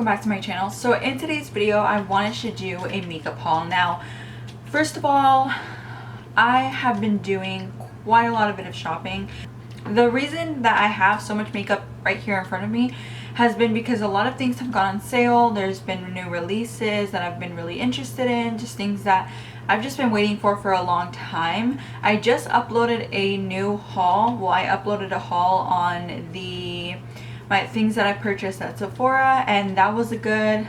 back to my channel. So in today's video I wanted to do a makeup haul. Now first of all, I have been doing quite a lot of bit of shopping. The reason that I have so much makeup right here in front of me has been because a lot of things have gone on sale. There's been new releases that I've been really interested in, just things that I've just been waiting for a long time. I just uploaded a new haul. Well, I uploaded a haul on my things that I purchased at Sephora, and that was a good,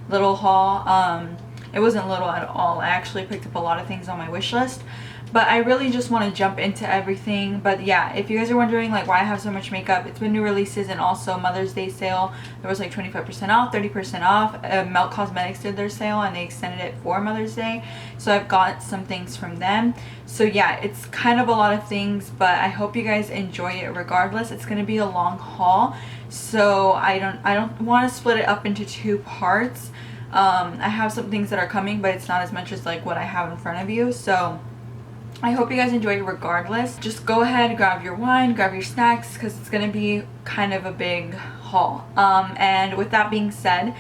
little haul. It wasn't little at all. I actually picked up a lot of things on my wish list, but I really just want to jump into everything. But yeah, if you guys are wondering like why I have so much makeup, it's been new releases and also Mother's Day sale. There was like 25% off, 30% off. Melt Cosmetics did their sale and they extended it for Mother's Day, so I've got some things from them. So yeah, it's kind of a lot of things, but I hope you guys enjoy it regardless. It's going to be a long haul, so I don't want to split it up into two parts. I have some things that are coming, but it's not as much as like what I have in front of you, so I hope you guys enjoy it regardless. Just go ahead, grab your wine, grab your snacks, because it's going to be kind of a big haul. And with that being said,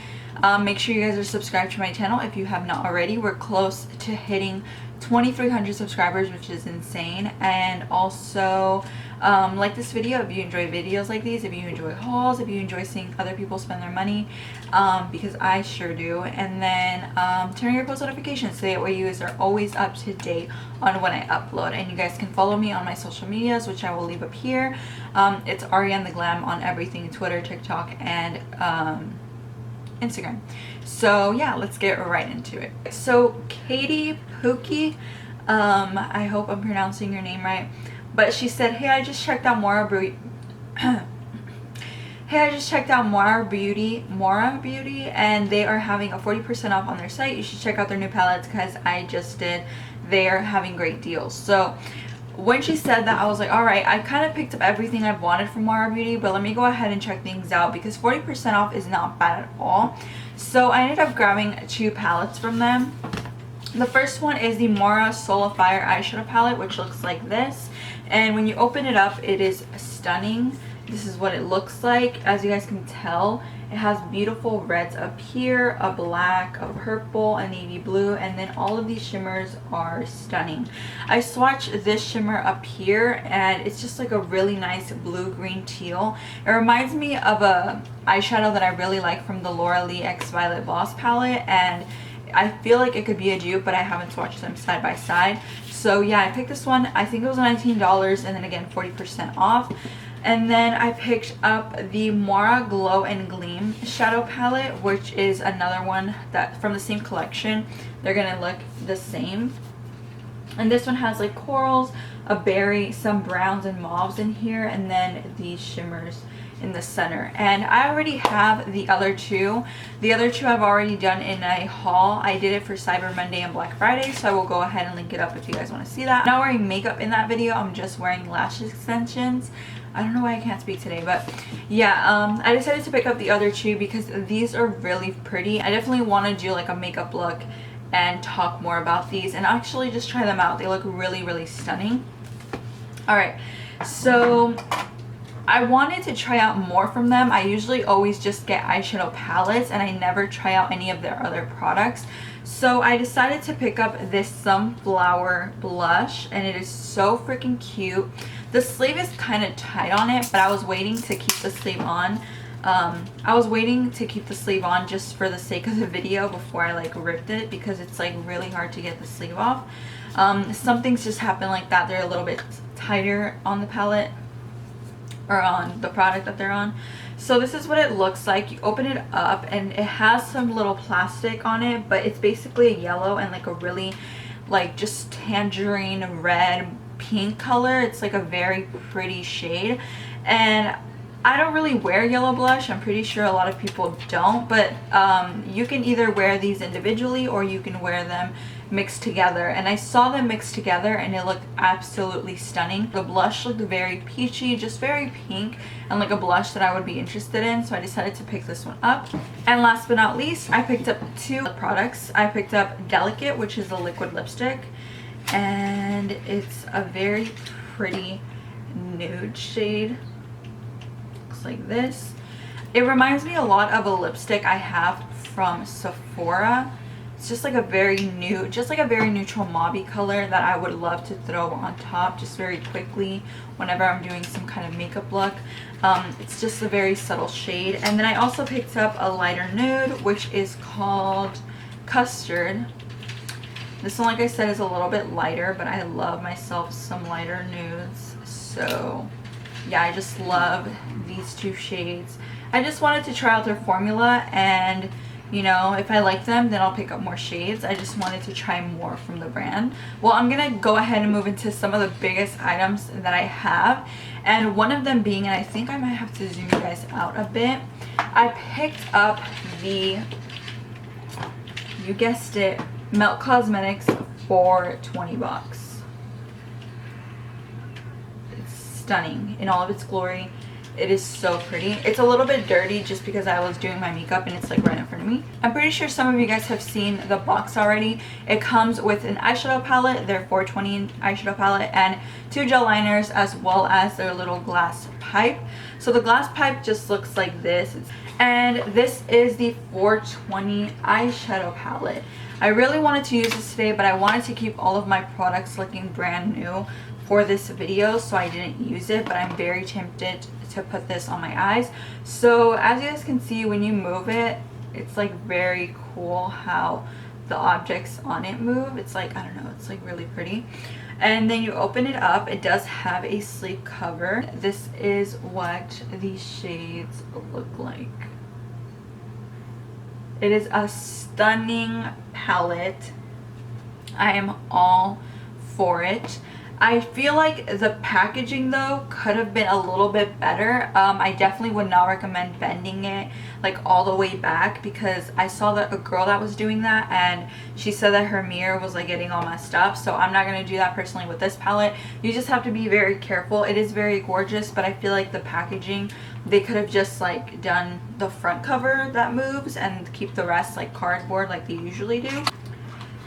make sure you guys are subscribed to my channel if you have not already. We're close to hitting 2,300 subscribers, which is insane. And also like this video if you enjoy videos like these, if you enjoy hauls, if you enjoy seeing other people spend their money, because I sure do. And then turn on your post notifications so that way you guys are always up to date on when I upload. And you guys can follow me on my social medias, which I will leave up here. It's Ariane the Glam on everything: Twitter, TikTok, and Instagram. So yeah, let's get right into it. So Katie Pookie, I hope I'm pronouncing your name right, but she said, hey, I just checked out Mora Beauty, and they are having a 40% off on their site. You should check out their new palettes because I just did. They are having great deals. So when she said that, I was like, all right, I kind of picked up everything I've wanted from Mora Beauty, but let me go ahead and check things out because 40% off is not bad at all. So I ended up grabbing two palettes from them. The first one is the Mora Soul of Fire eyeshadow palette, which looks like this. And when you open it up, it is stunning. This is what it looks like. As you guys can tell, it has beautiful reds up here, a black, a purple, a navy blue, and then all of these shimmers are stunning. I swatched this shimmer up here and it's just like a really nice blue green teal. It reminds me of a eyeshadow that I really like from the Laura Lee X Violet Boss palette, and I feel like it could be a dupe, but I haven't swatched them side by side. So yeah, I picked this one. I think it was $19, and then again 40% off. And then I picked up the Mora Glow and Gleam shadow palette, which is another one that from the same collection. They're gonna look the same. And this one has like corals, a berry, some browns and mauves in here, and then these shimmers in the center. And I already have the other two. The other two I've already done in a haul. I did it for Cyber Monday and Black Friday, so I will go ahead and link it up if you guys want to see that. I'm not wearing makeup in that video. I'm just wearing lash extensions. I don't know why I can't speak today, but yeah, I decided to pick up the other two because these are really pretty. I definitely want to do like a makeup look and talk more about these and actually just try them out. They look really, really stunning. Alright, so I wanted to try out more from them. I usually always just get eyeshadow palettes and I never try out any of their other products. So I decided to pick up this Sunflower blush, and it is so freaking cute. The sleeve is kind of tight on it, but I was waiting to keep the sleeve on. Just for the sake of the video before I like ripped it, because it's like really hard to get the sleeve off. Some things just happen like that. They're a little bit tighter on the palette or on the product that they're on. So this is what it looks like. You open it up and it has some little plastic on it, but it's basically a yellow and like a really like just tangerine red pink color. It's like a very pretty shade, and I don't really wear yellow blush. I'm pretty sure a lot of people don't, but you can either wear these individually or you can wear them mixed together, and I saw them mixed together and it looked absolutely stunning. The blush looked very peachy, just very pink, and like a blush that I would be interested in, so I decided to pick this one up. And last but not least, I picked up two products. I picked up Delicate, which is a liquid lipstick, and it's a very pretty nude shade. Looks like this. It reminds me a lot of a lipstick I have from Sephora. It's just like a very new, just like a very neutral mauvey color that I would love to throw on top just very quickly whenever I'm doing some kind of makeup look. It's just a very subtle shade. And then I also picked up a lighter nude, which is called Custard. This one, like I said, is a little bit lighter, but I love myself some lighter nudes. So yeah, I just love these two shades. I just wanted to try out their formula, and you know, if I like them, then I'll pick up more shades. I just wanted to try more from the brand. Well, I'm gonna go ahead and move into some of the biggest items that I have, and one of them being, and I think I might have to zoom you guys out a bit, I picked up the, you guessed it, Melt Cosmetics for 20 bucks. It's stunning in all of its glory. It is so pretty. It's a little bit dirty just because I was doing my makeup and it's like right in front of me. I'm pretty sure some of you guys have seen the box already. It comes with an eyeshadow palette, their 420 eyeshadow palette, and 2 gel liners, as well as their little glass pipe. So the glass pipe just looks like this. And this is the 420 eyeshadow palette. I really wanted to use this today, but I wanted to keep all of my products looking brand new for this video, so I didn't use it, but I'm very tempted to put this on my eyes. So as you guys can see, when you move it, it's like very cool how the objects on it move. It's like, I don't know, it's like really pretty. And then you open it up, it does have a sleeve cover. This is what these shades look like. It is a stunning palette. I am all for it. I feel like the packaging though could have been a little bit better. I definitely would not recommend bending it like all the way back, because I saw that a girl that was doing that and she said that her mirror was like getting all messed up. So I'm not going to do that personally with this palette. You just have to be very careful. It is very gorgeous, but I feel like the packaging, they could have just like done the front cover that moves and keep the rest like cardboard like they usually do.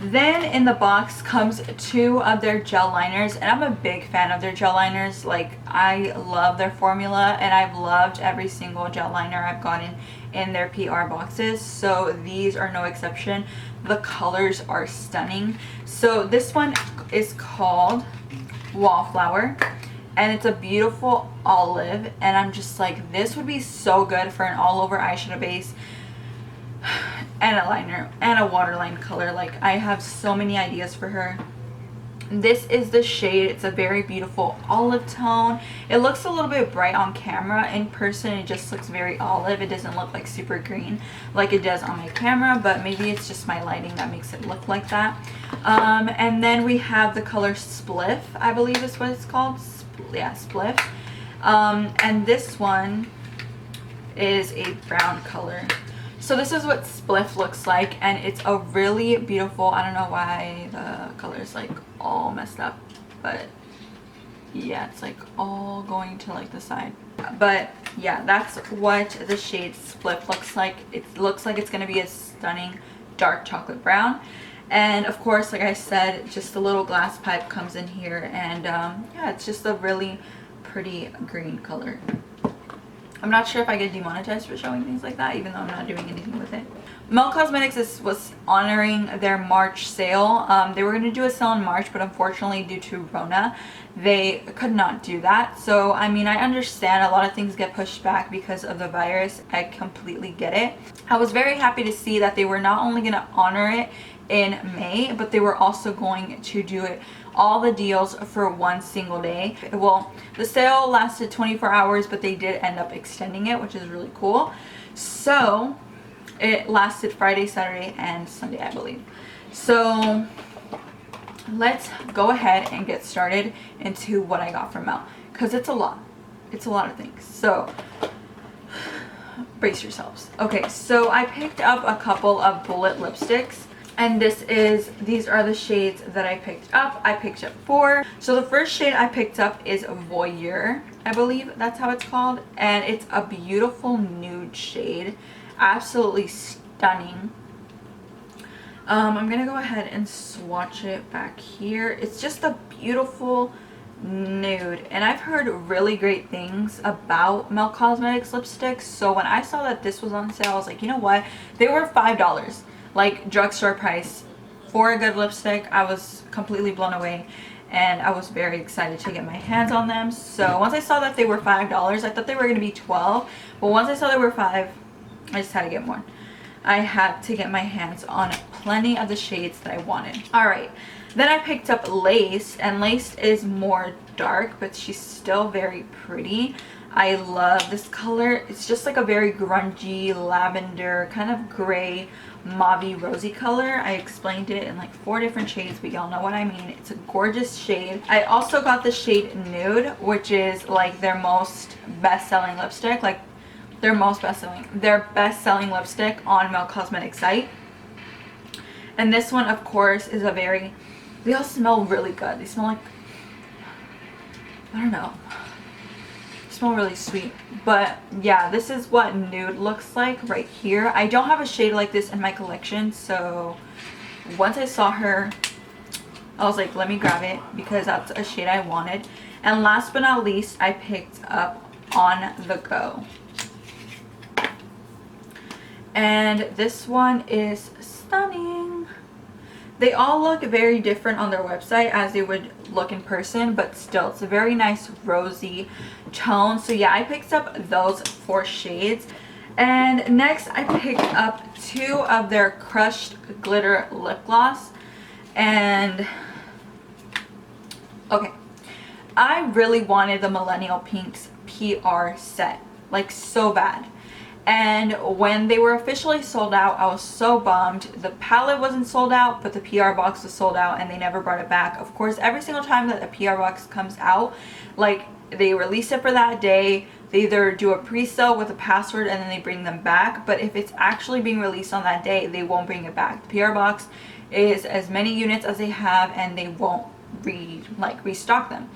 Then in the box comes 2 of their gel liners, and I'm a big fan of their gel liners. Like, I love their formula, and I've loved every single gel liner I've gotten in their PR boxes, so these are no exception. The colors are stunning. So this one is called Wallflower, and it's a beautiful olive, and I'm just like, this would be so good for an all over eyeshadow base and a liner and a waterline color. Like, I have so many ideas for her. This is the shade. It's a very beautiful olive tone. It looks a little bit bright on camera. In person it just looks very olive. It doesn't look like super green like it does on my camera, but maybe it's just my lighting that makes it look like that. And then we have the color Spliff, I believe is what it's called. Yeah, Spliff. And this one is a brown color. So this is what Spliff looks like, and it's a really beautiful, I don't know why the color is like all messed up, but yeah, it's like all going to like the side. But yeah, that's what the shade Spliff looks like. It looks like it's going to be a stunning dark chocolate brown. And of course, like I said, just a little glass pipe comes in here, and yeah, it's just a really pretty green color. I'm not sure if I get demonetized for showing things like that, even though I'm not doing anything with it. Melt Cosmetics was honoring their March sale. They were going to do a sale in March, but unfortunately due to Rona, they could not do that. So, I mean, I understand a lot of things get pushed back because of the virus. I completely get it. I was very happy to see that they were not only going to honor it in May, but they were also going to do it all the deals for one single day. Well, the sale lasted 24 hours, but they did end up extending it, which is really cool. So it lasted Friday, Saturday, and Sunday, I believe. So let's go ahead and get started into what I got from Mel, because it's a lot. It's a lot of things. So brace yourselves. Okay, so I picked up a couple of bullet lipsticks. And these are the shades that I picked up. I picked up 4. So the first shade I picked up is Voyeur, I believe that's how it's called. And it's a beautiful nude shade. Absolutely stunning. I'm going to go ahead and swatch it back here. It's just a beautiful Nude, and I've heard really great things about Mel Cosmetics lipsticks. So when I saw that this was on sale, I was like, you know what, they were $5, like drugstore price for a good lipstick. I was completely blown away, and I was very excited to get my hands on them. So once I saw that they were $5, I thought they were going to be 12, but once I saw they were 5, I just had to get more. I had to get my hands on plenty of the shades that I wanted. All right, then I picked up Lace, and Lace is more dark, but she's still very pretty. I love this color. It's just like a very grungy lavender, kind of gray, mauve rosy color. I explained it in like 4 different shades, but y'all know what I mean. It's a gorgeous shade. I also got the shade Nude, which is like their most best-selling lipstick, like their best-selling lipstick on Mel Cosmetics site. And this one, of course, is a very, they all smell really good. They smell like, I don't know, they smell really sweet. But yeah, this is what Nude looks like right here. I don't have a shade like this in my collection, so once I saw her, I was like, let me grab it because that's a shade I wanted. And last but not least, I picked up On The Go. And this one is stunning. They all look very different on their website as they would look in person, but still, it's a very nice rosy tone. So yeah, I picked up those 4 shades. And next, I picked up 2 of their Crushed Glitter Lip Gloss. And okay, I really wanted the Millennial Pinks PR set, like so bad. And when they were officially sold out, I was so bummed. The palette wasn't sold out, but the PR box was sold out, and they never brought it back. Of course, every single time that a PR box comes out, like they release it for that day, they either do a pre-sale with a password and then they bring them back. But if it's actually being released on that day, they won't bring it back. The PR box is as many units as they have, and they won't restock them.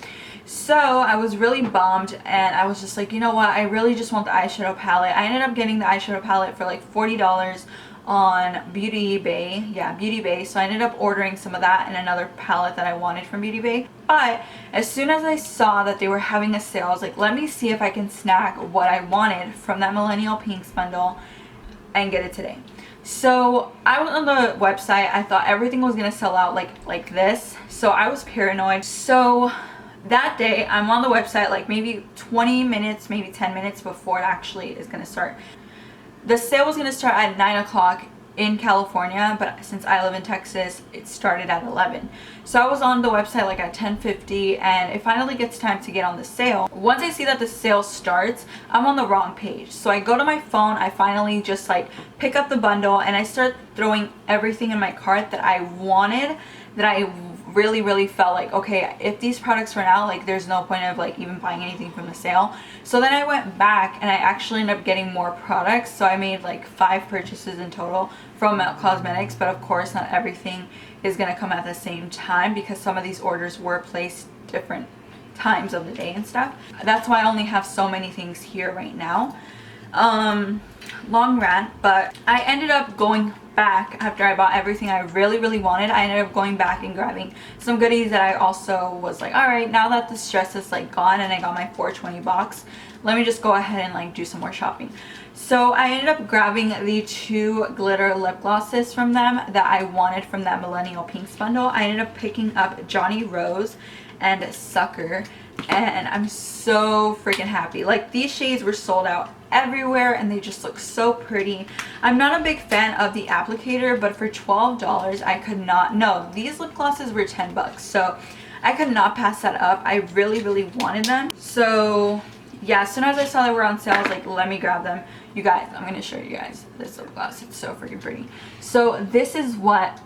So I was really bummed, and I was just like, you know what, I really just want the eyeshadow palette. I ended up getting the eyeshadow palette for like $40 on Beauty Bay. Yeah, Beauty Bay. So I ended up ordering some of that and another palette that I wanted from Beauty Bay. But as soon as I saw that they were having a sale, I was like, let me see if I can snag what I wanted from that Millennial Pinks bundle and get it today. So I went on the website. I thought everything was gonna sell out like this, so I was paranoid. So that day, I'm on the website like maybe 20 minutes, maybe 10 minutes before it actually is gonna start. The sale was gonna start at 9 o'clock in California, but since I live in Texas, it started at 11. So I was on the website like at 10:50, and it finally gets time to get on the sale. Once I see that the sale starts, I'm on the wrong page. So I go to my phone, I finally just like pick up the bundle, and I start throwing everything in my cart that I wanted, that I really felt like, okay, if these products run out, like there's no point of like even buying anything from the sale. So then I went back and I actually ended up getting more products. So I made like 5 purchases in total from Mel Cosmetics, but of course not everything is gonna come at the same time because some of these orders were placed different times of the day and stuff. That's why I only have so many things here right now. Long rant, but I ended up going back after I bought everything I really wanted. I ended up going back and grabbing some goodies that I also was like, all right, now that the stress is like gone and I got my $4.20 box, let me just go ahead and like do some more shopping. So I ended up grabbing the 2 glitter lip glosses from them that I wanted from that Millennial Pinks bundle. I ended up picking up Johnny Rose and Sucker, and I'm so freaking happy. Like these shades were sold out everywhere and they just look so pretty. I'm not a big fan of the applicator, but for $12 I could not, no, these lip glosses were 10 bucks, so I could not pass that up. I really wanted them. So yeah, as soon as I saw they were on sale, I was like, let me grab them. You guys, I'm gonna show you guys this lip gloss. It's so freaking pretty. So this is what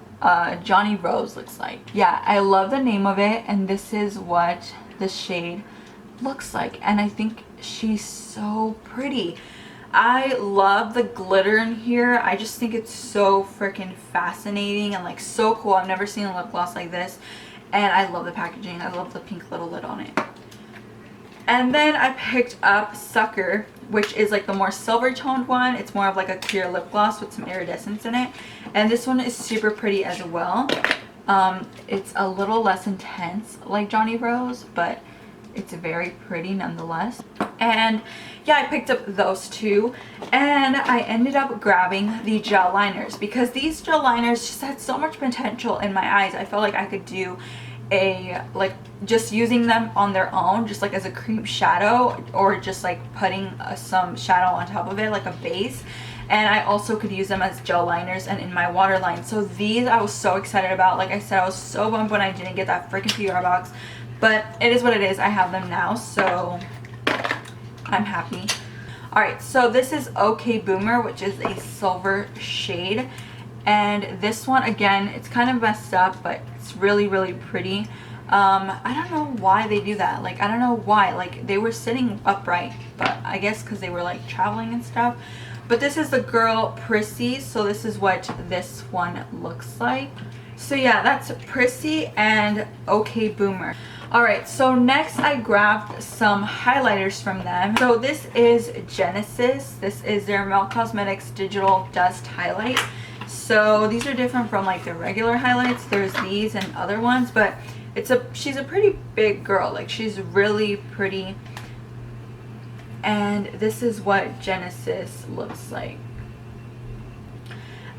Johnny Rose looks like. Yeah, I love the name of it, and this is what the shade looks like, and I think she's so pretty. I love the glitter in here. I just think it's so freaking fascinating and like so cool. I've never seen a lip gloss like this, and I love the packaging. I love the pink little lid on it. And then I picked up Sucker, which is like the more silver toned one. It's more of like a clear lip gloss with some iridescence in it, and this one is super pretty as well. It's a little less intense like Johnny Rose, but it's very pretty nonetheless. And yeah, I picked up those two, and I ended up grabbing the gel liners because these gel liners just had so much potential in my eyes. I felt like I could do a, like, just using them on their own, just like as a cream shadow, or just like putting some shadow on top of it like a base. And I also could use them as gel liners and in my waterline. So these I was so excited about. Like I said, I was so bummed when I didn't get that freaking PR box, but it is what it is. I have them now, so I'm happy. Alright, so this is OK Boomer, which is a silver shade. And this one, again, it's kind of messed up, but it's really, really pretty. I don't know why they do that. Like, I don't know why. Like, they were sitting upright, but I guess because they were, like, traveling and stuff. But this is the Girl Prissy, so this is what this one looks like. So yeah, that's Prissy and OK Boomer. Alright, so next I grabbed some highlighters from them. So this is Genesis. This is their Melt Cosmetics Digital Dust Highlight. So these are different from like the regular highlights. There's these and other ones, but she's a pretty big girl. Like, she's really pretty. And this is what Genesis looks like.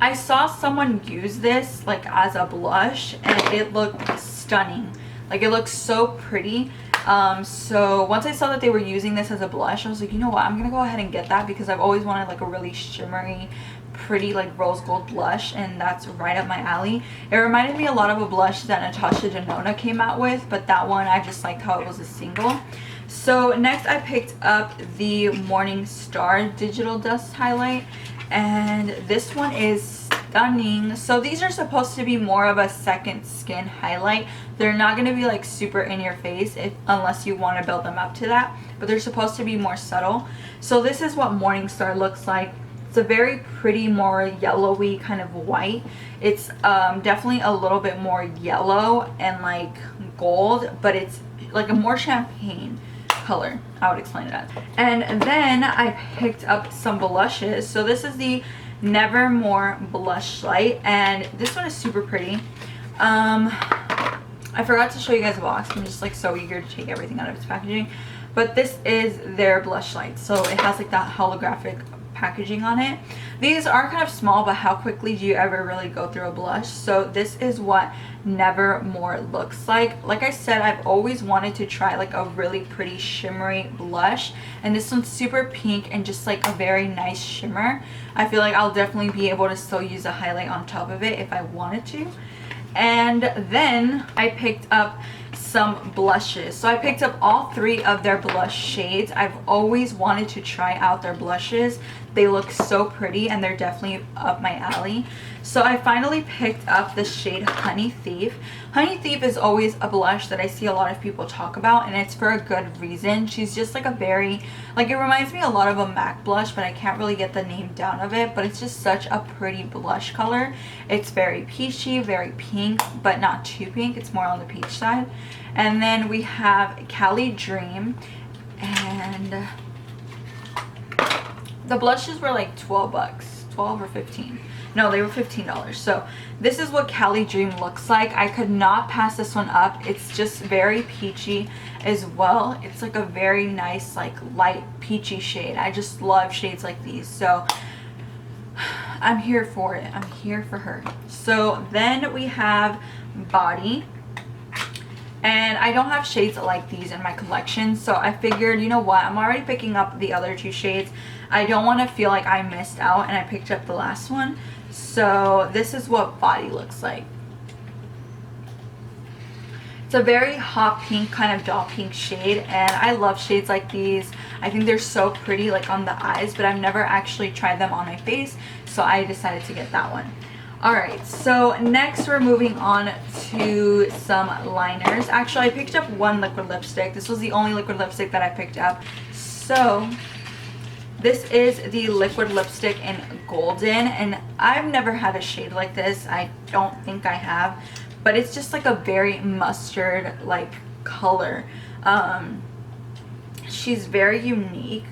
I saw someone use this like as a blush, and it looked stunning. Like, it looks so pretty. So once I saw that they were using this as a blush, I was like, you know what, I'm gonna go ahead and get that, because I've always wanted like a really shimmery, pretty like rose gold blush, and that's right up my alley. It reminded me a lot of a blush that Natasha Denona came out with, but that one I just liked how it was a single. So next I picked up the Morning Star Digital Dust Highlight, and this one is stunning. So these are supposed to be more of a second skin highlight. They're not going to be like super in your face unless you want to build them up to that, but they're supposed to be more subtle. So this is what Morning Star looks like. It's a very pretty, more yellowy kind of white. It's definitely a little bit more yellow and like gold, but it's like a more champagne color, I would explain it as. And then I picked up some blushes. So this is the Nevermore Blush Light, and this one is super pretty. I forgot to show you guys the box. I'm just like so eager to take everything out of its packaging. But this is their blush light. So it has like that holographic packaging on it. These are kind of small, but how quickly do you ever really go through a blush? So this is what Nevermore looks like. Like I said, I've always wanted to try like a really pretty shimmery blush, and this one's super pink and just like a very nice shimmer. I feel like I'll definitely be able to still use a highlight on top of it if I wanted to. And then I picked up some blushes. So I picked up all three of their blush shades. I've always wanted to try out their blushes. They look so pretty, and they're definitely up my alley. So I finally picked up the shade Honey Thief. Honey Thief is always a blush that I see a lot of people talk about, and it's for a good reason. She's just like a very, like, it reminds me a lot of a MAC blush, but I can't really get the name down of it, but it's just such a pretty blush color. It's very peachy, very pink, but not too pink. It's more on the peach side. And then we have Cali Dream, and the blushes were like 12 bucks, 12 or 15. No, they were $15. So this is what Cali Dream looks like. I could not pass this one up. It's just very peachy as well. It's like a very nice, like light peachy shade. I just love shades like these. So I'm here for it. I'm here for her. So then we have Body. And I don't have shades like these in my collection, so I figured, you know what, I'm already picking up the other two shades. I don't want to feel like I missed out, and I picked up the last one. So this is what Body looks like. It's a very hot pink, kind of doll pink shade, and I love shades like these. I think they're so pretty, like on the eyes, but I've never actually tried them on my face, so I decided to get that one. Alright, so next we're moving on to some liners. Actually, I picked up one liquid lipstick. This was the only liquid lipstick that I picked up. So this is the liquid lipstick in Golden, and I've never had a shade like this. I don't think I have, but it's just like a very mustard like color. She's very unique.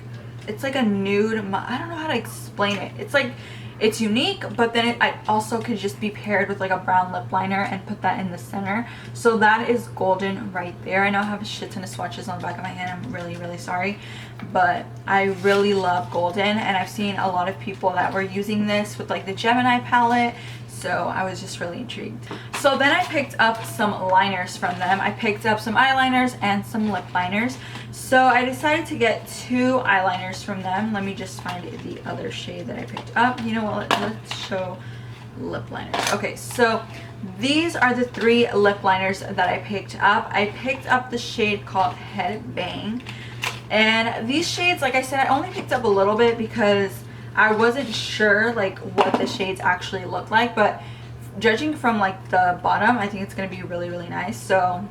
It's like a nude, I don't know how to explain it. It's like, it's unique, but then I also could just be paired with like a brown lip liner and put that in the center. So that is golden right there. I know I have a shit ton of swatches on the back of my hand. I'm really sorry, but I really love golden, and I've seen a lot of people that were using this with like the Gemini palette. So I was just really intrigued. So then I picked up some liners from them. I picked up some eyeliners and some lip liners. So I decided to get 2 eyeliners from them. Let me just find the other shade that I picked up. You know what, let's show lip liners. Okay, so these are the 3 lip liners that I picked up. I picked up the shade called Head Bang. And these shades, like I said, I only picked up a little bit because I wasn't sure like what the shades actually look like, but judging from like the bottom, I think it's going to be really nice. So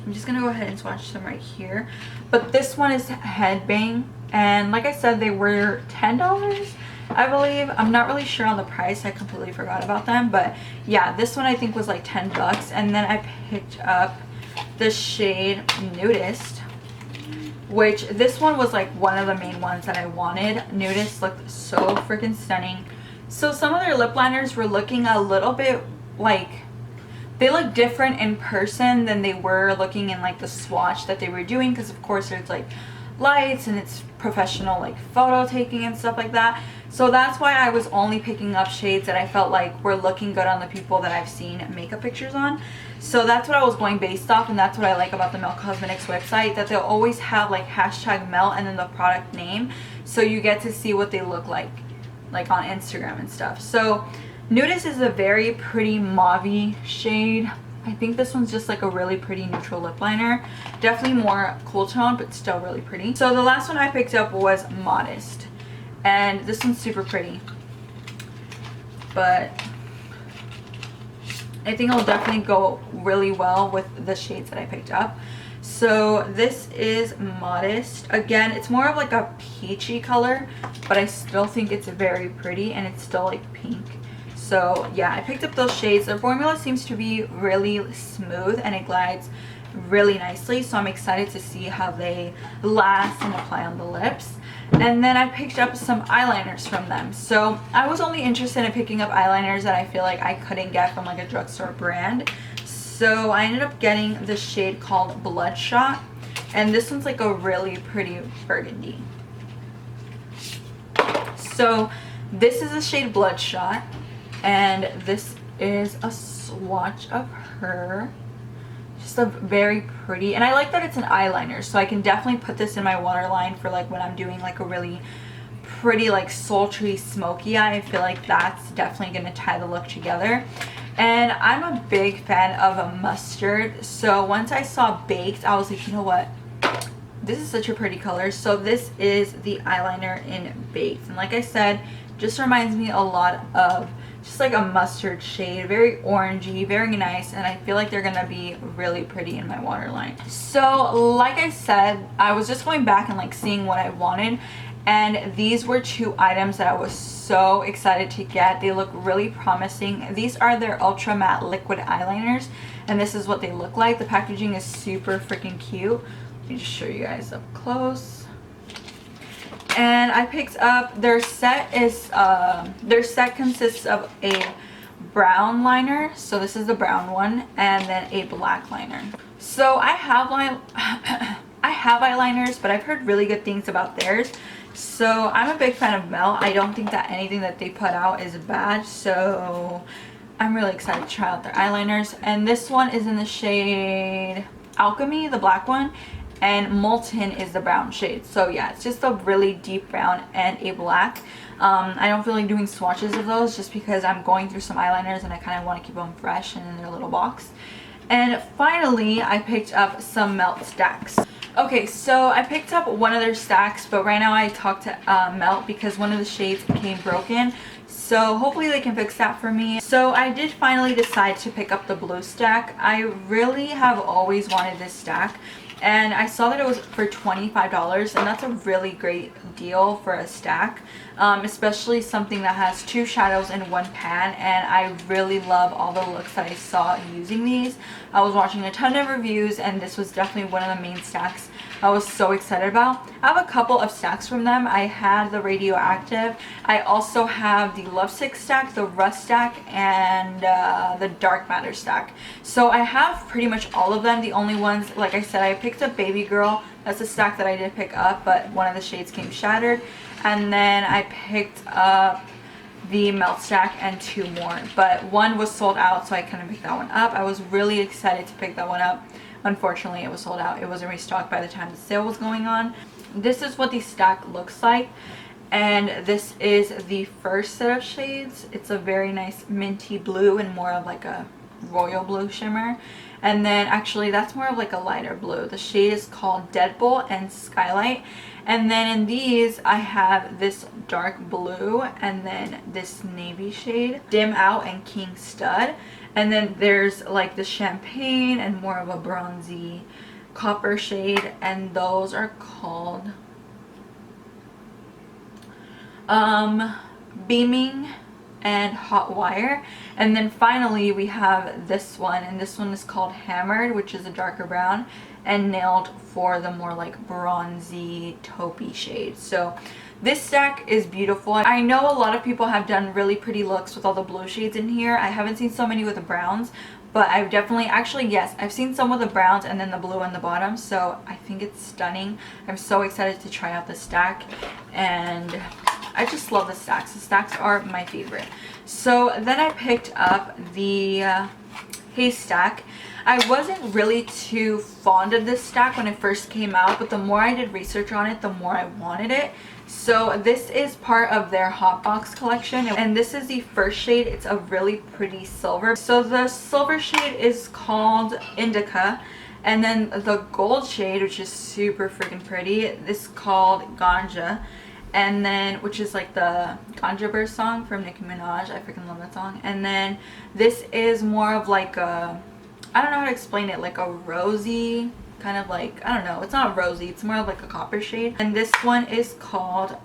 I'm just going to go ahead and swatch some right here. But this one is Head Bang, and like I said, they were $10, I believe. I'm not really sure on the price. I completely forgot about them, but yeah, this one I think was like $10. And then I picked up the shade Nudist, which this one was like one of the main ones that I wanted. Nudist looked so freaking stunning. So some of their lip liners were looking a little bit like, they look different in person than they were looking in like the swatch that they were doing, because of course there's like lights and it's professional like photo taking and stuff like that. So that's why I was only picking up shades that I felt like were looking good on the people that I've seen makeup pictures on. So that's what I was going based off, and that's what I like about the Melt Cosmetics website, that they'll always have like hashtag Melt and then the product name, so you get to see what they look like on Instagram and stuff. So Nudist is a very pretty mauve-y shade. I think this one's just like a really pretty neutral lip liner. Definitely more cool tone, but still really pretty. So the last one I picked up was Modest, and this one's super pretty, but I think it'll definitely go really well with the shades that I picked up. So this is Modest. Again, it's more of like a peachy color, but I still think it's very pretty, and it's still like pink. So yeah, I picked up those shades. Their formula seems to be really smooth and it glides really nicely, so I'm excited to see how they last and apply on the lips. And then I picked up some eyeliners from them. So I was only interested in picking up eyeliners that I feel like I couldn't get from like a drugstore brand. So I ended up getting the shade called Bloodshot, and this one's like a really pretty burgundy. So this is the shade Bloodshot, and this is a swatch of her. Just a very pretty, and I like that it's an eyeliner, so I can definitely put this in my waterline for like when I'm doing like a really pretty like sultry smoky eye. I feel like that's definitely going to tie the look together. And I'm a big fan of a mustard, so once I saw Baked, I was like, you know what, this is such a pretty color. So this is the eyeliner in Baked, and like I said, just reminds me a lot of just like a mustard shade, very orangey, very nice, and I feel like they're gonna be really pretty in my waterline. So like I said, I was just going back and like seeing what I wanted, and these were 2 items that I was so excited to get. They look really promising. These are their ultra matte liquid eyeliners, and this is what they look like. The packaging is super freaking cute. Let me just show you guys up close. And I picked up their set consists of a brown liner, so this is the brown one, and then a black liner. So I have eyeliners, but I've heard really good things about theirs. So I'm a big fan of Melt. I don't think that anything that they put out is bad, so I'm really excited to try out their eyeliners. And this one is in the shade Alchemy, the black one, and Molten is the brown shade. So yeah, it's just a really deep brown and a black. I don't feel like doing swatches of those just because I'm going through some eyeliners and I kind of want to keep them fresh and in their little box. And finally, I picked up some Melt stacks. Okay, so I picked up one of their stacks, but right now I talked to Melt because one of the shades came broken. So hopefully they can fix that for me. So I did finally decide to pick up the blue stack. I really have always wanted this stack, and I saw that it was for $25, and that's a really great deal for a stack, especially something that has 2 shadows in 1 pan. And I really love all the looks that I saw using these. I was watching a ton of reviews, and this was definitely one of the main stacks I was so excited about. I have a couple of stacks from them. I had the Radioactive. I also have the Lovesick stack, the Rust stack, and the Dark Matter stack. So I have pretty much all of them. The only ones, like I said, I picked up Baby Girl. That's a stack that I did pick up, but one of the shades came shattered. And then I picked up the Melt stack and 2 more, but one was sold out, so I couldn't pick that one up. I was really excited to pick that one up. Unfortunately, it was sold out. It wasn't restocked by the time the sale was going on. This is what the stack looks like, and this is the first set of shades. It's a very nice minty blue and more of like a royal blue shimmer. And then actually that's more of like a lighter blue. The shade is called Deadbolt and Skylight. And then in these I have this dark blue and then this navy shade, Dim Out and King Stud. And then there's like the champagne and more of a bronzy copper shade, and those are called Beaming and Hot Wire. And then finally we have this one, and this one is called Hammered, which is a darker brown, and Nailed for the more like bronzy taupey shade. So this stack is beautiful. I know a lot of people have done really pretty looks with all the blue shades in here. I haven't seen so many with the browns, but I've definitely, actually yes, I've seen some with the browns and then the blue on the bottom, so I think it's stunning. I'm so excited to try out this stack, and I just love the stacks. The stacks are my favorite. So then I picked up the Haze stack. I wasn't really too fond of this stack when it first came out, but the more I did research on it, the more I wanted it. So this is part of their Hot Box collection, and this is the first shade. It's a really pretty silver. So the silver shade is called Indica, and then the gold shade, which is super freaking pretty, is called Ganja. And then, which is like the Ganja Burst song from Nicki Minaj. I freaking love that song. And then this is more of like a, I don't know how to explain it, like a rosy kind of like, I don't know, it's not rosy, it's more of like a copper shade. And this one is called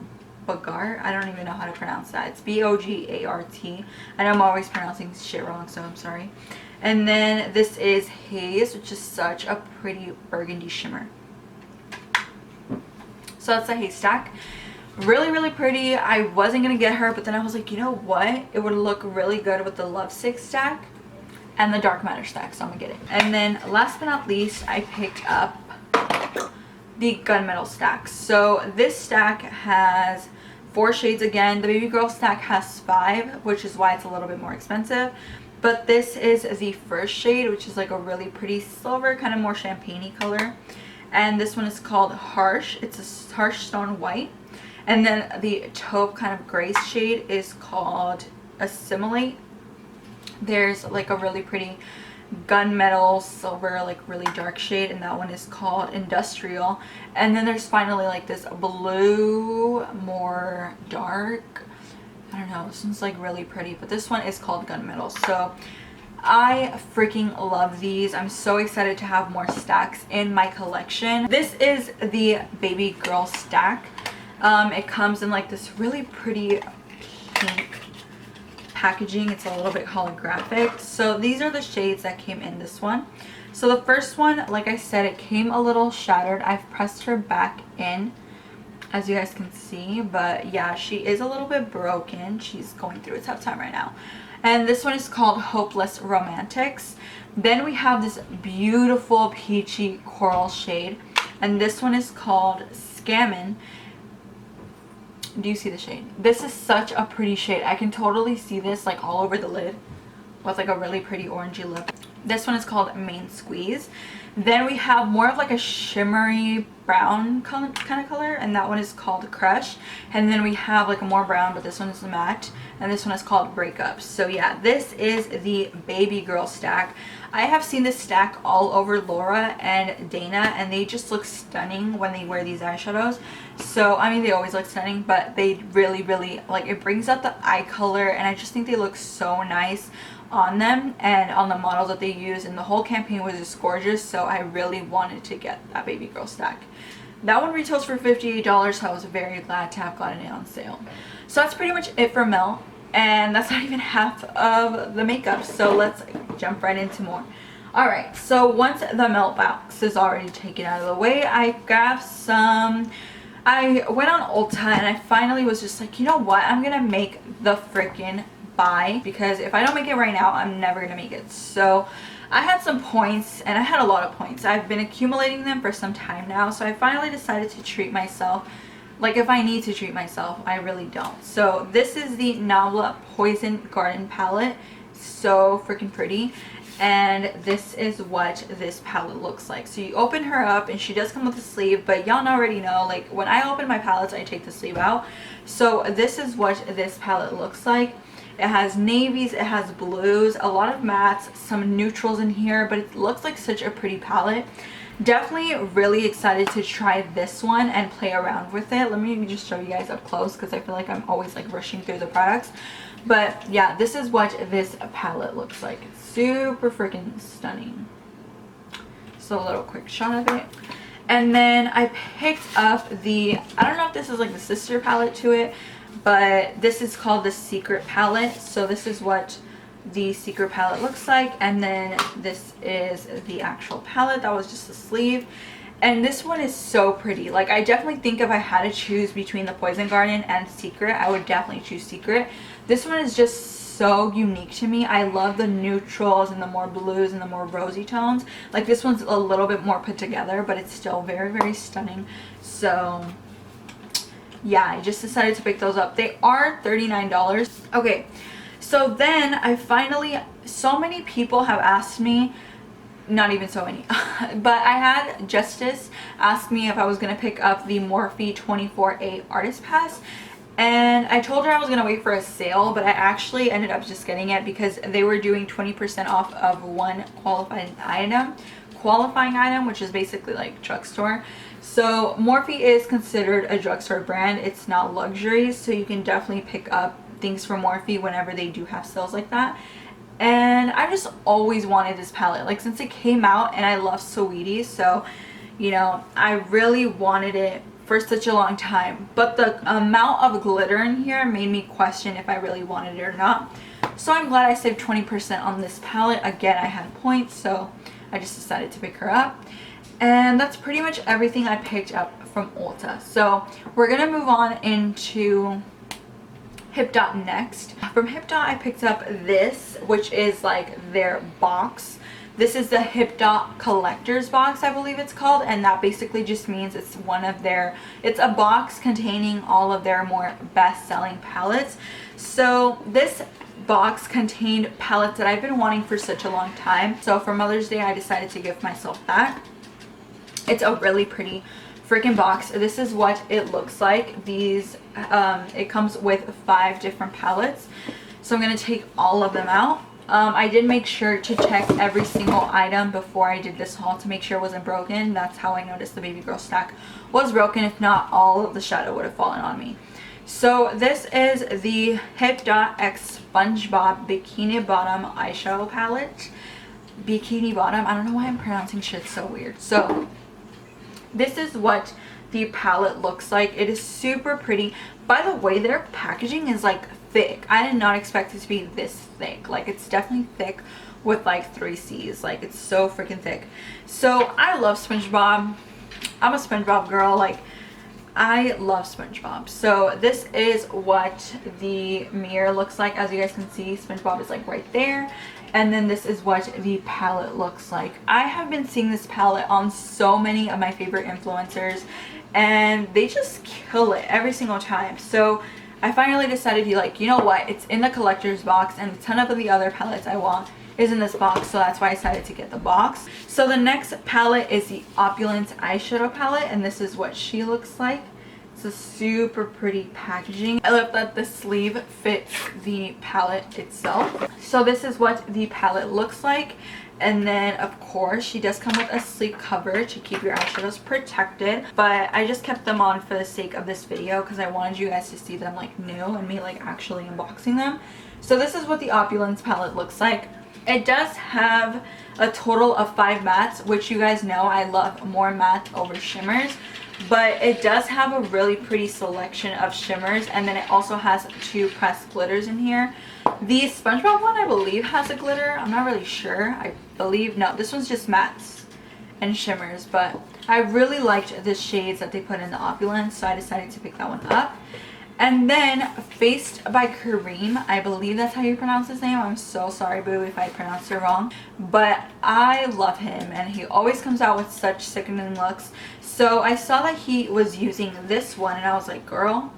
Bogart. I don't even know how to pronounce that. It's Bogart. I know I'm always pronouncing shit wrong, so I'm sorry. And then this is Haze, which is such a pretty burgundy shimmer. So that's the Haze stack. Really pretty. I wasn't gonna get her, but then I was like, you know what, it would look really good with the Lovesick stack and the Dark Matter stack, so I'm gonna get it. And then last but not least, I picked up the Gunmetal stack. So this stack has 4 shades again. The Baby Girl stack has 5, which is why it's a little bit more expensive, but this is the first shade, which is like a really pretty silver, kind of more champagne-y color. And this one is called Harsh. It's a Harsh Stone White. And then the taupe kind of gray shade is called Assimilate. There's like a really pretty gunmetal silver, like really dark shade, and that one is called Industrial. And then there's finally like this blue, more dark, I don't know, this one's like really pretty, but this one is called Gunmetal. So I freaking love these. I'm so excited to have more stacks in my collection. This is the Baby Girl stack. It comes in like this really pretty pink packaging. It's a little bit holographic. So these are the shades that came in this one. So the first one, like I said, it came a little shattered. I've pressed her back in, as you guys can see, but yeah, she is a little bit broken. She's going through a tough time right now. And this one is called Hopeless Romantics. Then we have this beautiful peachy coral shade, and this one is called Scammin'. Do you see the shade? This is such a pretty shade. I can totally see this like all over the lid with like a really pretty orangey look. This one is called Main Squeeze. Then we have more of like a shimmery brown kind of color, and that one is called Crush. And then we have like a more brown, but this one is matte, and this one is called Breakups. So yeah, this is the Baby Girl stack. I have seen this stack all over Laura and Dana, and they just look stunning when they wear these eyeshadows. So I mean, they always look stunning, but they really like, it brings out the eye color, and I just think they look so nice on them and on the models that they use, and the whole campaign was just gorgeous. So I really wanted to get that Baby Girl stack. That one retails for $58, so I was very glad to have gotten it on sale. So that's pretty much it for Mel, and that's not even half of the makeup, so let's jump right into more. Alright, so once the melt box is already taken out of the way, I grabbed some. I went on Ulta and I finally was just like, you know what, I'm gonna make the freaking buy, because if I don't make it right now, I'm never gonna make it. So I had some points, and I had a lot of points. I've been accumulating them for some time now, so I finally decided to treat myself. Like, if I need to treat myself, I really don't. So this is the Nabla Poison Garden palette. So freaking pretty. And this is what this palette looks like. So you open her up, and she does come with a sleeve, but y'all already know, like, when I open my palettes, I take the sleeve out. So this is what this palette looks like. It has navies, it has blues, a lot of mattes, some neutrals in here, but it looks like such a pretty palette. Definitely really excited to try this one and play around with it. Let me just show you guys up close, because I feel like I'm always like rushing through the products. But yeah, this is what this palette looks like. It's super freaking stunning. So a little quick shot of it. And then I picked up the, I don't know if this is like the sister palette to it, but this is called the Secret palette. So this is what the Secret palette looks like, and then this is the actual palette. That was just the sleeve, and this one is so pretty. Like, I definitely think if I had to choose between the Poison Garden and Secret, I would definitely choose Secret. This one is just so unique to me. I love the neutrals and the more blues and the more rosy tones. Like, this one's a little bit more put together, but it's still very, very stunning. So yeah, I just decided to pick those up. They are $39. Okay, so then I finally, so many people have asked me, not even so many, but I had Justice ask me if I was going to pick up the Morphe 24A Artist Pass. And I told her I was going to wait for a sale, but I actually ended up just getting it because they were doing 20% off of one qualifying item, which is basically like drugstore. So Morphe is considered a drugstore brand. It's not luxury, so you can definitely pick up things from Morphe whenever they do have sales like that. And I just always wanted this palette, like, since it came out, and I love Saweetie, so you know, I really wanted it for such a long time. But the amount of glitter in here made me question if I really wanted it or not. So I'm glad I saved 20% on this palette. Again, I had points, so I just decided to pick her up. And that's pretty much everything I picked up from Ulta. So we're gonna move on into HipDot next. From HipDot, I picked up this, which is like their box. This is the HipDot collector's box, I believe it's called, and that basically just means it's one of their, it's a box containing all of their more best-selling palettes. So this box contained palettes that I've been wanting for such a long time. So for Mother's Day, I decided to gift myself that. It's a really pretty freaking box. This is what it looks like. These it comes with 5 different palettes, so I'm gonna take all of them out. I did make sure to check every single item before I did this haul to make sure it wasn't broken. That's how I noticed the baby girl stack was broken. If not, all of the shadow would have fallen on me. So this is the HipDot X SpongeBob Bikini Bottom eyeshadow palette. Bikini Bottom, I don't know why I'm pronouncing shit so weird. So this is what the palette looks like. It is super pretty. By the way, their packaging is like thick. I did not expect it to be this thick. Like, it's definitely thick with like 3 C's. Like, it's so freaking thick. So I love SpongeBob. I'm a SpongeBob girl. Like, I love SpongeBob. So this is what the mirror looks like. As you guys can see, SpongeBob is like right there. And then this is what the palette looks like. I have been seeing this palette on so many of my favorite influencers, and they just kill it every single time. So I finally decided to be like, you know what, it's in the collector's box, and a ton of the other palettes I want is in this box, so that's why I decided to get the box. So the next palette is the Opulence eyeshadow palette, and this is what she looks like. It's a super pretty packaging. I love that the sleeve fits the palette itself. So this is what the palette looks like. And then of course she does come with a sleeve cover to keep your eyeshadows protected, but I just kept them on for the sake of this video because I wanted you guys to see them like new and me like actually unboxing them. So this is what the Opulence palette looks like. It does have a total of 5 mattes, which you guys know I love more matte over shimmers, but it does have a really pretty selection of shimmers, and then it also has 2 pressed glitters in here. The SpongeBob one, I believe, has a glitter. I'm not really sure. I believe, no, this one's just mattes and shimmers, but I really liked the shades that they put in the Opulence, so I decided to pick that one up. And then Faced by Kareem, I believe that's how you pronounce his name. I'm so sorry, boo, if I pronounced it wrong. But I love him, and he always comes out with such sickening looks. So I saw that he was using this one, and I was like, girl,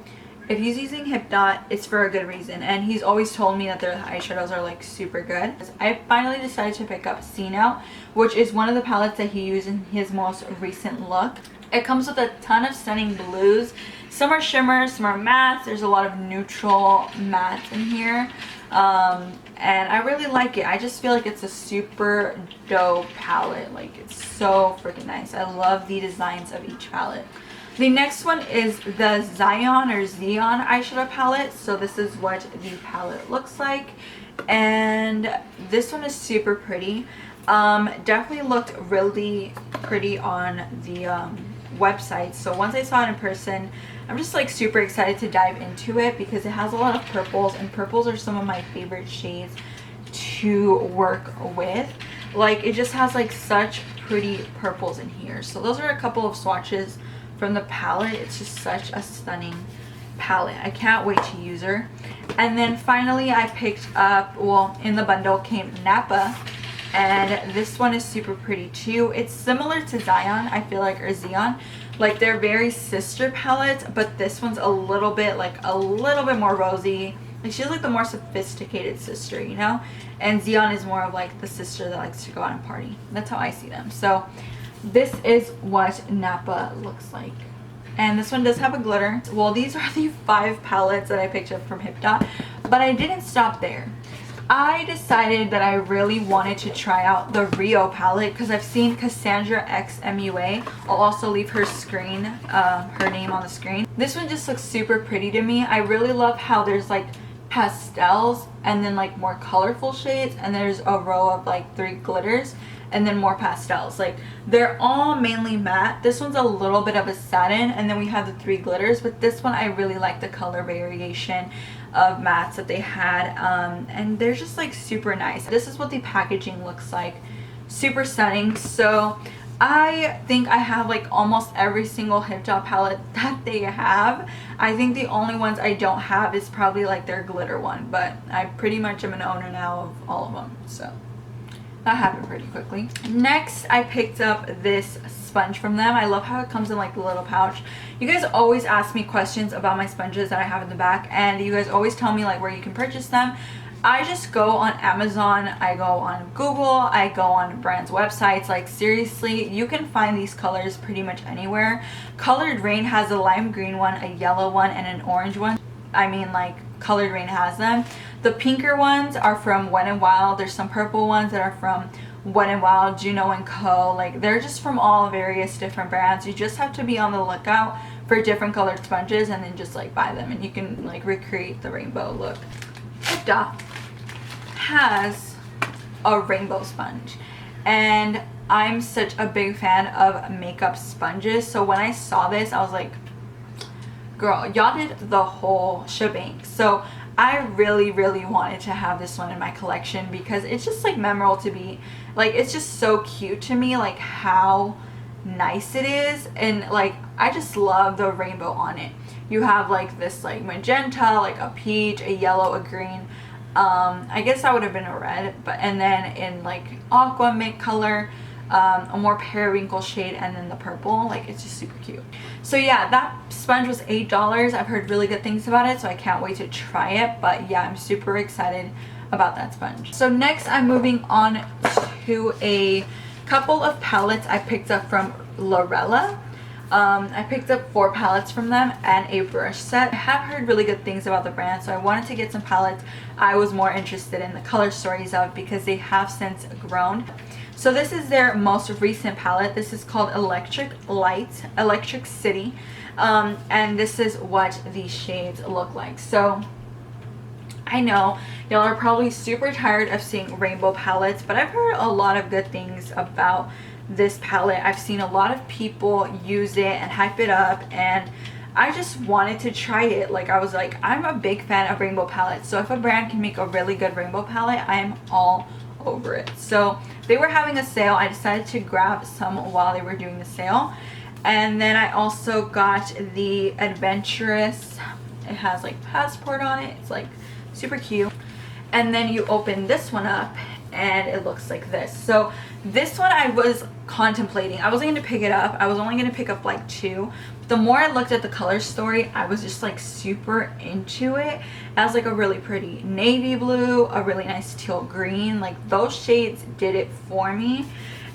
if he's using Hip Dot, it's for a good reason. And he's always told me that their eyeshadows are like super good. I finally decided to pick up See Now, which is one of the palettes that he used in his most recent look. It comes with a ton of stunning blues. Some are shimmers, some are mattes. There's a lot of neutral mattes in here. And I really like it. I just feel like it's a super dope palette. Like, it's so freaking nice. I love the designs of each palette. The next one is the Zion eyeshadow palette. So this is what the palette looks like. And this one is super pretty. Definitely looked really pretty on the website. So once I saw it in person, I'm just like super excited to dive into it because it has a lot of purples, and purples are some of my favorite shades to work with. Like, it just has like such pretty purples in here. So those are a couple of swatches from the palette. It's just such a stunning palette. I can't wait to use her. And then finally I picked up, well, in the bundle came Napa, and this one is super pretty too. It's similar to Zion, I feel like, or Zion. Like, they're very sister palettes, but this one's a little bit more rosy. Like, she's like the more sophisticated sister, you know? And Zion is more of like the sister that likes to go out and party. That's how I see them. So this is what Napa looks like. And this one does have a glitter. Well, these are the 5 palettes that I picked up from Hip Dot, but I didn't stop there. I decided that I really wanted to try out the Rio palette because I've seen Cassandra X MUA. I'll also leave her screen, her name on the screen. This one just looks super pretty to me. I really love how there's like pastels and then like more colorful shades, and there's a row of like 3 glitters and then more pastels. Like, they're all mainly matte. This one's a little bit of a satin, and then we have the 3 glitters, but this one I really like the color variation of mattes that they had, and they're just like super nice. This is what the packaging looks like. Super stunning. So I think I have like almost every single Hip Dot palette that they have. I think the only ones I don't have is probably like their glitter one, but I pretty much am an owner now of all of them, so that happened pretty quickly. Next, I picked up this sponge from them. I love how it comes in like the little pouch. You guys always ask me questions about my sponges that I have in the back, and you guys always tell me like where you can purchase them. I just go on Amazon, I go on Google, I go on brands' websites. Like, seriously, you can find these colors pretty much anywhere. Colored Rain has a lime green one, a yellow one, and an orange one. I mean, like, Colored Rain has them. The pinker ones are from Wet n Wild. There's some purple ones that are from Wet n Wild, Juno & Co. Like, they're just from all various different brands. You just have to be on the lookout for different colored sponges and then just like buy them, and you can like recreate the rainbow look. Hip Dot has a rainbow sponge, and I'm such a big fan of makeup sponges. So when I saw this, I was like, girl, y'all did the whole shebang. So I really wanted to have this one in my collection because it's just like memorable to be like, it's just so cute to me, like how nice it is. And like, I just love the rainbow on it. You have like this like magenta, like a peach, a yellow, a green, I guess that would have been a red, but and then in like aqua mint color, a more periwinkle shade, and then the purple. Like, it's just super cute. So yeah, that sponge was $8. I've heard really good things about it, so I can't wait to try it. But yeah, I'm super excited about that sponge. So next, I'm moving on to a couple of palettes I picked up from Lorella. I picked up 4 palettes from them and a brush set. I have heard really good things about the brand, so I wanted to get some palettes I was more interested in the color stories of because they have since grown. So this is their most recent palette. This is called Electric Light, Electric City, and this is what these shades look like. So I know y'all are probably super tired of seeing rainbow palettes, but I've heard a lot of good things about this palette. I've seen a lot of people use it and hype it up, and I just wanted to try it. Like, I was like, I'm a big fan of rainbow palettes, so if a brand can make a really good rainbow palette, I am all over it. So they were having a sale. I decided to grab some while they were doing the sale. And then I also got the Adventurous. It has like passport on it. It's like super cute. And then you open this one up and it looks like this. So this one I was contemplating. I wasn't going to pick it up. I was only going to pick up like 2. The more I looked at the color story, I was just like super into it. It has like a really pretty navy blue, a really nice teal green. Like those shades did it for me.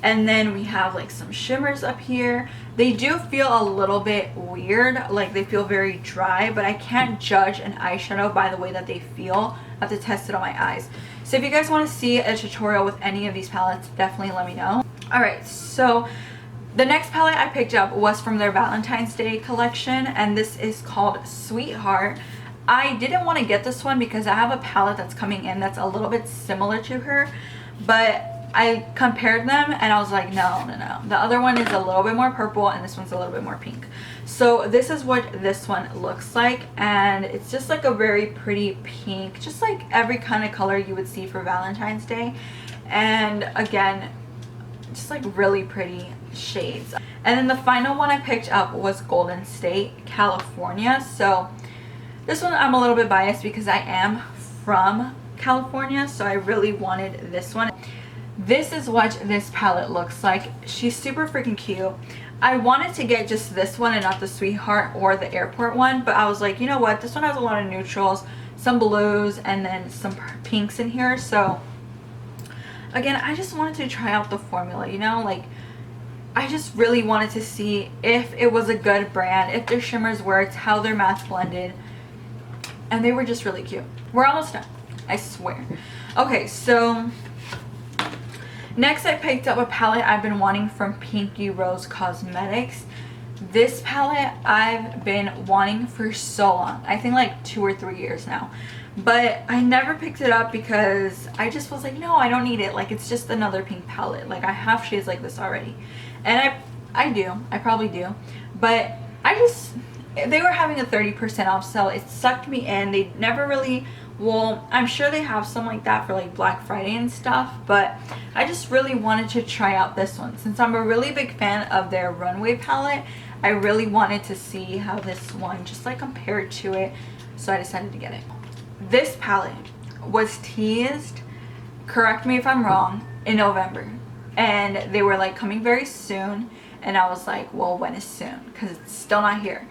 And then we have like some shimmers up here. They do feel a little bit weird, like they feel very dry, but I can't judge an eyeshadow by the way that they feel. I have to test it on my eyes. So if you guys want to see a tutorial with any of these palettes, definitely let me know. Alright, so the next palette I picked up was from their Valentine's Day collection, and this is called Sweetheart. I didn't want to get this one because I have a palette that's coming in that's a little bit similar to her, but I compared them and I was like, no. The other one is a little bit more purple and this one's a little bit more pink. So this is what this one looks like, and it's just like a very pretty pink, just like every kind of color you would see for Valentine's Day. And again, just like really pretty shades. And then the final one I picked up was Golden State California. So this one I'm a little bit biased because I am from California, so I really wanted this one. This is what this palette looks like. She's super freaking cute. I wanted to get just this one and not the Sweetheart or the Airport one, but I was like, you know what, this one has a lot of neutrals, some blues, and then some pinks in here. So again, I just wanted to try out the formula, you know, like I just really wanted to see if it was a good brand, if their shimmers worked, how their mattes blended, and they were just really cute. We're almost done, I swear. Okay, so next I picked up a palette I've been wanting from Pinky Rose Cosmetics. This palette I've been wanting for so long. I think like 2 or 3 years now. But I never picked it up because I just was like, no, I don't need it. Like it's just another pink palette. Like I have shades like this already. And I probably do. But they were having a 30% off sale. It sucked me in. They never really, well, I'm sure they have some like that for like Black Friday and stuff, but I just really wanted to try out this one. Since I'm a really big fan of their Runway palette, I really wanted to see how this one just like compared to it, so I decided to get it. This palette was teased, correct me if I'm wrong, in November, and they were like coming very soon, and I was like, well, when is soon? Because it's still not here.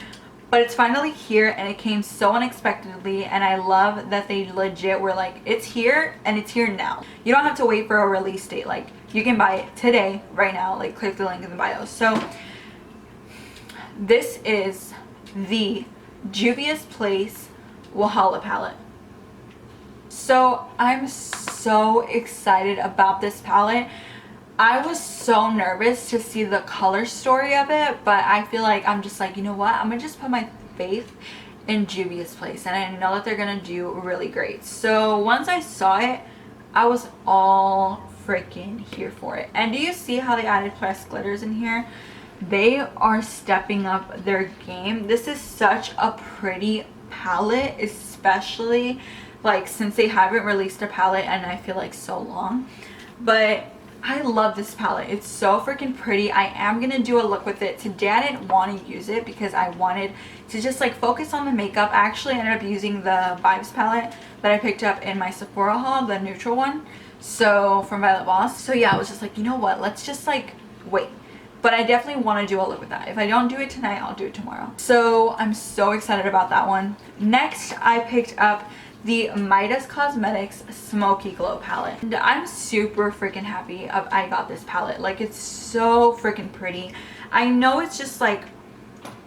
But it's finally here, and it came so unexpectedly, and I love that they legit were like, it's here and it's here now. You don't have to wait for a release date. Like you can buy it today, right now. Like click the link in the bio. So this is the Juvia's Place Walhalla palette. So I'm so excited about this palette. I was so nervous to see the color story of it, but I feel like I'm just like, you know what, I'm gonna just put my faith in Juvia's Place, and I know that they're gonna do really great. So once I saw it, I was all freaking here for it. And do you see how they added pressed glitters in here? They are stepping up their game. This is such a pretty palette, especially like since they haven't released a palette and I feel like so long. But I love this palette. It's so freaking pretty. I am gonna do a look with it. Today I didn't want to use it because I wanted to just like focus on the makeup. I actually ended up using the Vibes palette that I picked up in my Sephora haul, the neutral one, so from Violet Voss. So yeah, I was just like, you know what, let's just like wait. But I definitely want to do a look with that. If I don't do it tonight, I'll do it tomorrow. So I'm so excited about that one. Next, I picked up the Midas Cosmetics Smoky Glow palette. And I'm super freaking happy I got this palette. Like it's so freaking pretty. I know it's just like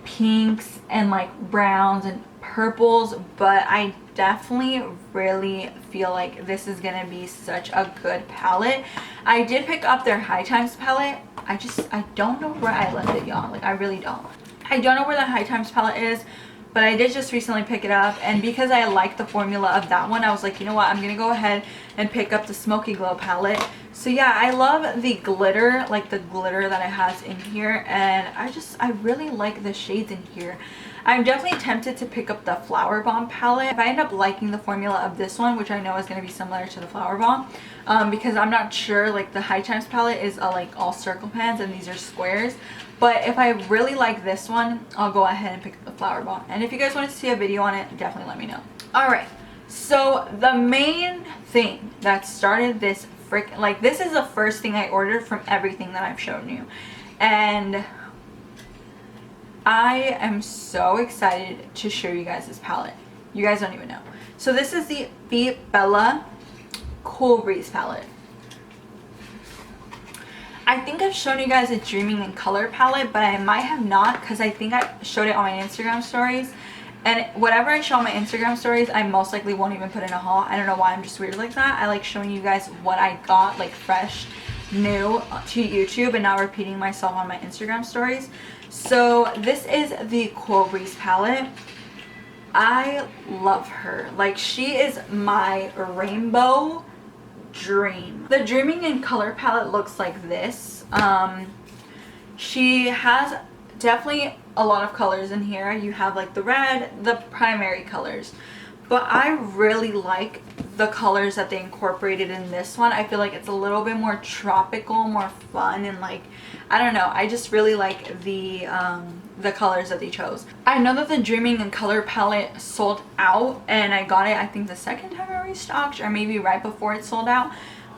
pinks and like browns and purples, but I definitely really feel like this is gonna be such a good palette. I did pick up their High Times palette. I don't know where I left it, y'all. Like I really don't. I don't know where the High Times palette is, but I did just recently pick it up, and because I like the formula of that one, I was like, you know what, I'm gonna go ahead and pick up the Smoky Glow palette So yeah, I love the glitter, like the glitter that it has in here, and I really like the shades in here. I'm definitely tempted to pick up the Flower Bomb palette. If I end up liking the formula of this one, which I know is going to be similar to the Flower Bomb, because I'm not sure, like the High Times palette is like all circle pans and these are squares. But if I really like this one, I'll go ahead and pick up the Flower Bomb. And if you guys want to see a video on it, definitely let me know. Alright, so the main thing that started this this is the first thing I ordered from everything that I've shown you. And I am so excited to show you guys this palette. You guys don't even know. So this is the Be Bella Cool Breeze palette. I think I've shown you guys a Dreaming in Color palette, but I might have not, because I think I showed it on my Instagram stories. And whatever I show on my Instagram stories, I most likely won't even put in a haul. I don't know why, I'm just weird like that. I like showing you guys what I got, like fresh, new to YouTube, and not repeating myself on my Instagram stories. So this is the Cool Breeze palette. I love her. Like, she is my rainbow dream. The Dreaming in Color palette looks like this. She has definitely a lot of colors in here. You have like the red, the primary colors, but I really like the colors that they incorporated in this one. I feel like it's a little bit more tropical, more fun, and like, I don't know, I just really like the colors that they chose. I know that the Dreaming in Color palette sold out, and I got it I think the second time I restocked, or maybe right before it sold out.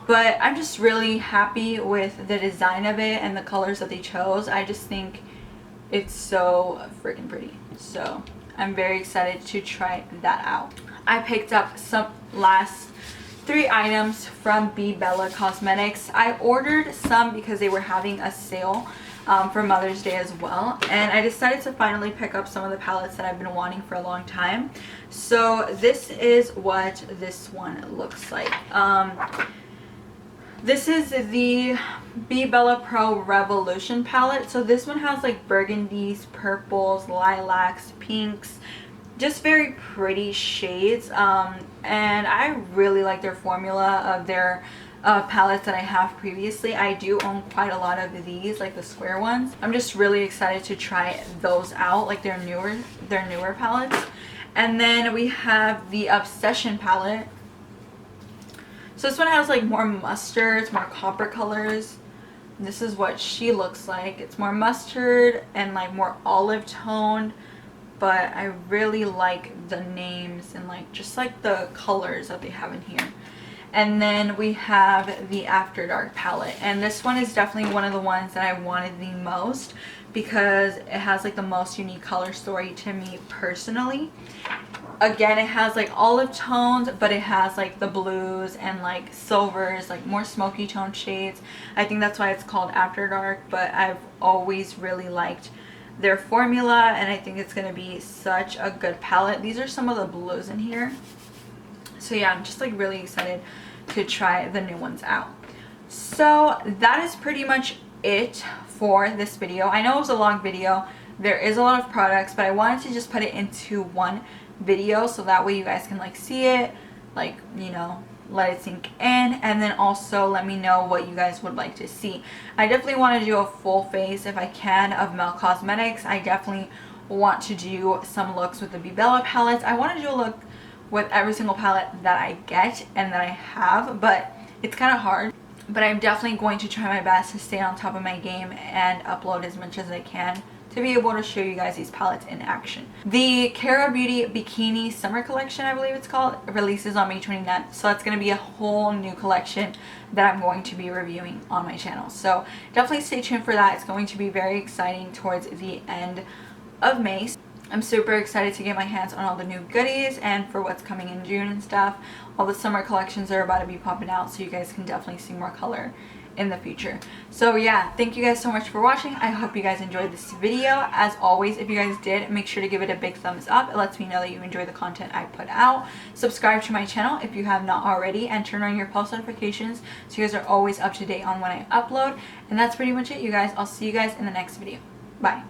But I'm just really happy with the design of it and the colors that they chose. I just think it's so freaking pretty. So I'm very excited to try that out. I picked up some last 3 items from Be Bella Cosmetics. I ordered some because they were having a sale for Mother's Day as well, and I decided to finally pick up some of the palettes that I've been wanting for a long time. So this is what this one looks like. This is the Be Bella Pro Revolution palette. So this one has like burgundies, purples, lilacs, pinks, just very pretty shades. And I really like their formula of their palettes that I have previously. I do own quite a lot of these, like the square ones. I'm just really excited to try those out, like their newer palettes. And then we have the Obsession palette. So this one has like more mustards, more copper colors. This is what she looks like. It's more mustard and like more olive toned, but I really like the names and like just like the colors that they have in here. And then we have the After Dark palette, and this one is definitely one of the ones that I wanted the most because it has like the most unique color story to me personally. Again, it has like olive tones, but it has like the blues and like silvers, like more smoky tone shades. I think that's why it's called After Dark, but I've always really liked their formula, and I think it's going to be such a good palette. These are some of the blues in here. So yeah, I'm just like really excited to try the new ones out. So that is pretty much it for this video. I know it was a long video. There is a lot of products, but I wanted to just put it into one video so that way you guys can like see it, like, you know, let it sink in, and then also let me know what you guys would like to see. I definitely want to do a full face if I can of Mel Cosmetics. I definitely want to do some looks with the Be Bella palettes. I want to do a look with every single palette that I get and that I have, but it's kind of hard. But I'm definitely going to try my best to stay on top of my game and upload as much as I can to be able to show you guys these palettes in action. The Kara Beauty Bikini Summer Collection, I believe it's called, releases on May 29th. So that's going to be a whole new collection that I'm going to be reviewing on my channel. So definitely stay tuned for that. It's going to be very exciting towards the end of May. I'm super excited to get my hands on all the new goodies and for what's coming in June and stuff. All the summer collections are about to be popping out, so you guys can definitely see more color in the future. So yeah, thank you guys so much for watching. I hope you guys enjoyed this video. As always, if you guys did, make sure to give it a big thumbs up. It lets me know that you enjoy the content I put out. Subscribe to my channel if you have not already, and turn on your post notifications so you guys are always up to date on when I upload. And that's pretty much it, you guys. I'll see you guys in the next video. Bye.